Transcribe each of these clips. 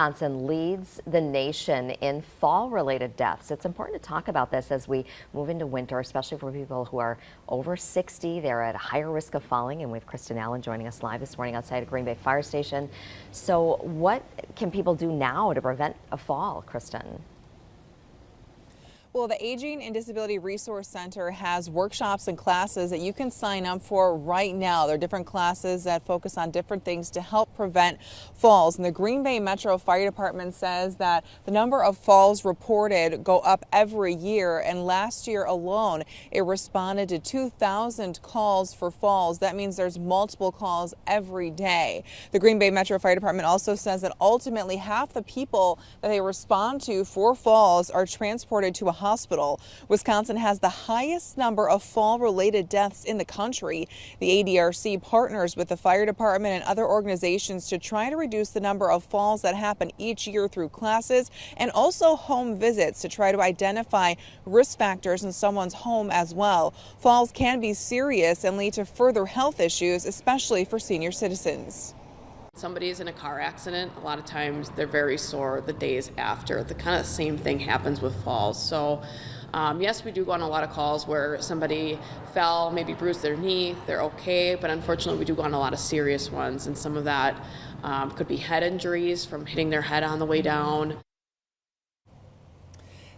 Wisconsin leads the nation in fall-related deaths. It's important to talk about this as we move into winter, especially for people who are over 60. They're at a higher risk of falling, and we have Kristen Allen joining us live this morning outside of Green Bay Fire Station. So what can people do now to prevent a fall, Kristen? Well, the Aging and Disability Resource Center has workshops and classes that you can sign up for right now. There are different classes that focus on different things to help prevent falls. And the Green Bay Metro Fire Department says that the number of falls reported go up every year. And last year alone, it responded to 2,000 calls for falls. That means there's multiple calls every day. The Green Bay Metro Fire Department also says that ultimately half the people that they respond to for falls are transported to a hospital. Wisconsin has the highest number of fall-related deaths in the country. The ADRC partners with the fire department and other organizations to try to reduce the number of falls that happen each year through classes and also home visits to try to identify risk factors in someone's home as well. Falls can be serious and lead to further health issues, especially for senior citizens. Somebody's in a car accident, a lot of times they're very sore the days after. The kind of same thing happens with falls. So yes, we do go on a lot of calls where somebody fell, maybe bruised their knee, they're okay, but unfortunately we do go on a lot of serious ones, and some of that could be head injuries from hitting their head on the way down.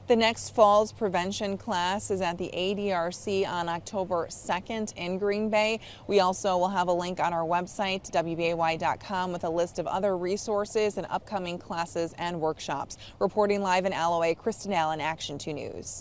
The next falls prevention class is at the ADRC on October 2nd in Green Bay. We also will have a link on our website, WBAY.com, with a list of other resources and upcoming classes and workshops. Reporting live in Alloway, Kristen Allen, Action 2 News.